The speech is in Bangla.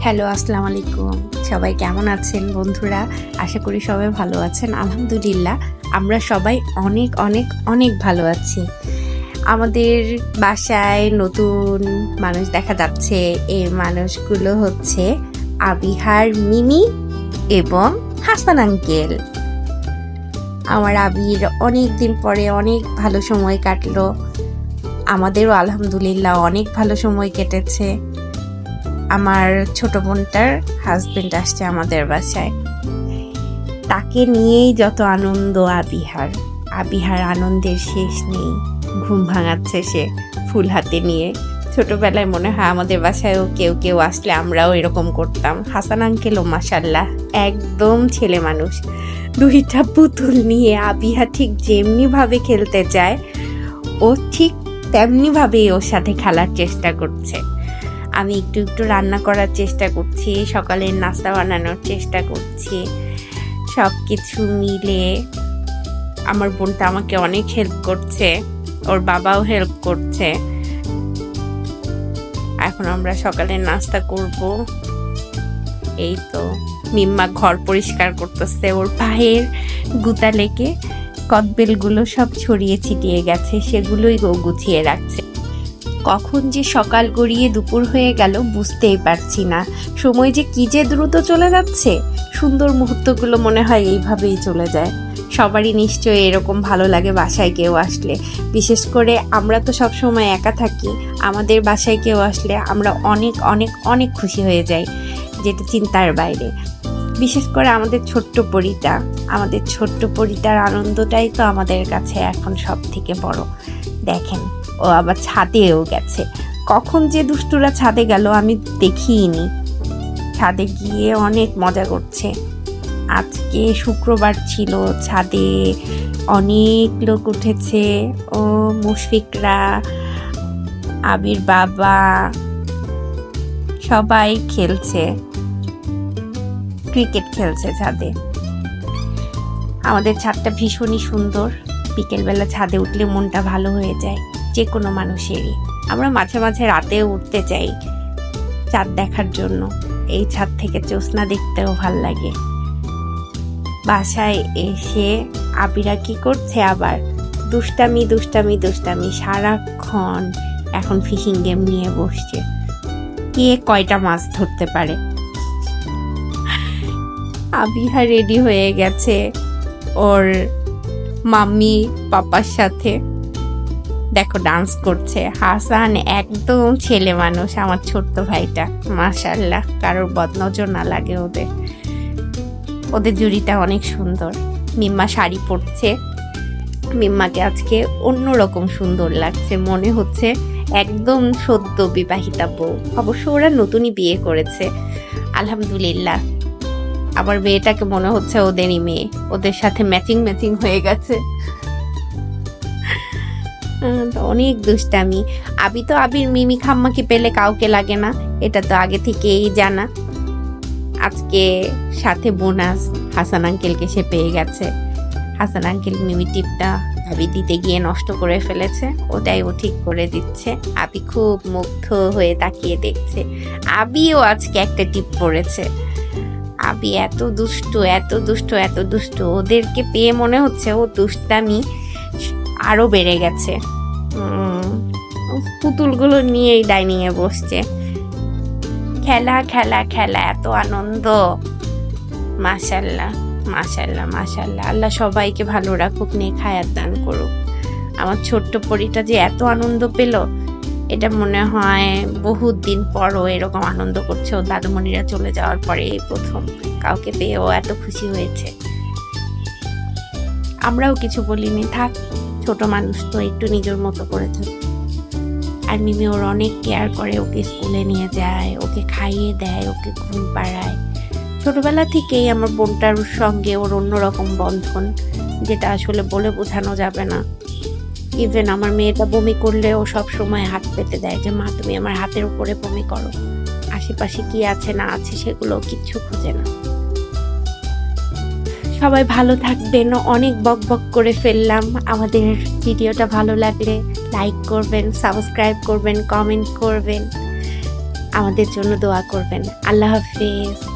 হ্যালো, আসসালামু আলাইকুম। সবাই কেমন আছেন বন্ধুরা? আশা করি সবাই ভালো আছেন। আলহামদুলিল্লাহ আমরা সবাই অনেক অনেক অনেক ভালো আছি। আমাদের বাসায় নতুন মানুষ দেখা যাচ্ছে। এই মানুষগুলো হচ্ছে আবিহার মিমি এবং হাসান আঙ্কেল। আমার আবির অনেক দিন পরে অনেক ভালো সময় কাটলো। আমাদেরও আলহামদুলিল্লাহ অনেক ভালো সময় কেটেছে। আমার ছোট বোনটার হাজবেন্ড আসছে আমাদের বাসায়, তাকে নিয়েই যত আনন্দ আবিহার আনন্দের শেষ নেই। ঘুম ভাঙাচ্ছে সে ফুল হাতে নিয়ে। ছোটবেলায় মনে হয় আমাদের বাসায়ও কেউ কেউ আসলে আমরাও এরকম করতাম। হাসান আঙ্কেলও মাশাল্লাহ একদম ছেলে মানুষ। দুইটা পুতুল নিয়ে আবিহা ঠিক যেমনি ভাবে খেলতে চায় ও ঠিক তেমনি ভাবেই ওর সাথে খেলার চেষ্টা করছে। আমি একটু একটু রান্না করার চেষ্টা করছি, সকালের নাস্তা বানানোর চেষ্টা করছি। সব কিছু মিলে আমার বোনটা আমাকে অনেক হেল্প করছে, ওর বাবাও হেল্প করছে। এখন আমরা সকালের নাস্তা করব। এই তো মিম্মা ঘর পরিষ্কার করতেছে, ওর পায়ের গুতা লেগে কদবেলগুলো সব ছড়িয়ে ছিটিয়ে গেছে, সেগুলোই ও গুছিয়ে রাখছে। কখন যে সকাল গড়িয়ে দুপুর হয়ে গেল বুঝতেই পারছি না। সময় যে কি যে দ্রুত চলে যাচ্ছে। সুন্দর মুহূর্তগুলো মনে হয় এইভাবেই চলে যায়। সবারই নিশ্চয়ই এরকম ভালো লাগে বাসায় কেউ আসলে। বিশেষ করে আমরা তো সব সময় একা থাকি, আমাদের বাসায় কেউ আসলে আমরা অনেক অনেক অনেক খুশি হয়ে যাই, যেটা চিন্তার বাইরে। বিশেষ করে আমাদের ছোট্ট পরিটার আনন্দটাই তো আমাদের কাছে এখন সব থেকে বড়। দেখেন, ও আবার ছাদেও গেছে। কখন যে দুষ্টুরা ছাদে গেল আমি দেখিনি। ছাদে গিয়ে অনেক মজা করছে। আজকে শুক্রবার ছিল, ছাদে অনেক লোক উঠেছে। ও মুশফিকরা, আবির বাবা সবাই খেলছে, ক্রিকেট খেলছে ছাদে। আমাদের ছাদটা ভীষণই সুন্দর। বিকেলবেলা ছাদে উঠলে মনটা ভালো হয়ে যায় যে কোনো মানুষেরই। আমরা মাঝে মাঝে রাতেও উঠতে চাই চাঁদ দেখার জন্য। এই ছাদ থেকে জ্যোৎস্না দেখতেও ভাল লাগে। বাসায় এসে আবিরা কি করছে আবার? দুষ্টামি সারাক্ষণ এখন ফিশিং গেম নিয়ে বসছে। কে কয়টা মাছ ধরতে পারে। আবিহা রেডি হয়ে গেছে ওর মাম্মি পাপার সাথে। দেখো ডান্স করছে। হাসান একদম ছেলে মানুষ, আমার ছোট্ট ভাইটা মাশাআল্লাহ, কারোর বদনজর না লাগে ওদের জুড়িটা অনেক সুন্দর। মিম্মা শাড়ি পরছে। মিম্মাকে আজকে অন্যরকম সুন্দর লাগছে, মনে হচ্ছে একদম সদ্য বিবাহিতা বউ। অবশ্য ওরা নতুনই বিয়ে করেছে আলহামদুলিল্লাহ। আবার মেয়েটাকে মনে হচ্ছে ওদেরই মেয়ে, ওদের সাথে ম্যাচিং হয়ে গেছে। অনেক দুষ্টামি। আবির মিমি খাম্মাকে পেলে কাউকে লাগে না, এটা তো আগে থেকেই জানা। আজকে সাথে বোনাস হাসান আঙ্কেলকে সে পেয়ে গেছে। হাসান আঙ্কেল মিমি টিপটা আবি দিতে গিয়ে নষ্ট করে ফেলেছে, ওটাই ও ঠিক করে দিচ্ছে। আবি খুব মুগ্ধ হয়ে তাকিয়ে দেখছে। আবিও আজকে একটা টিপ পড়েছে। আবি এত দুষ্ট, ওদেরকে পেয়ে মনে হচ্ছে ও দুষ্টামি আরো বেড়ে গেছে। পুতুলগুলো নিয়েই ডাইনিং এ বসছে। খেলা এত আনন্দ। মাশাআল্লাহ। আল্লাহ সবাইকে ভালো রাখুক, নেক হায়াত দান করুক। আমার ছোট্ট পরিটা যে এত আনন্দ পেল, এটা মনে হয় বহুত দিন পরও এরকম আনন্দ করছে। ও দাদুমণিরা চলে যাওয়ার পরে এই প্রথম কাউকে পেয়ে ও এত খুশি হয়েছে। আমরাও কিছু বলিনি, থাক ছোট মানুষ তো, একটু নিজের মতো করে থাক। আর মিমি ওর অনেক কেয়ার করে, ওকে স্কুলে নিয়ে যায়, ওকে খাইয়ে দেয়, ওকে ঘুম পাড়ায়। ছোটবেলা থেকেই আমার বোনটার সঙ্গে ওর অন্যরকম বন্ধন, যেটা আসলে বলে বোঝানো যাবে না। ইভেন আমার মেয়েটা বমি করলে ও সব সময় হাত পেতে দেয় যে মা তুমি আমার হাতের উপরে বমি করো। আশেপাশে কি আছে না আছে সেগুলো কিচ্ছু খুঁজে না। সবাই ভালো থাকবেন। অনেক বক করে ফেললাম। আমাদের ভিডিওটা ভালো লাগলে লাইক করবেন, সাবস্ক্রাইব করবেন, কমেন্ট করবেন। আমাদের জন্য দোয়া করবেন। আল্লাহ হাফেজ।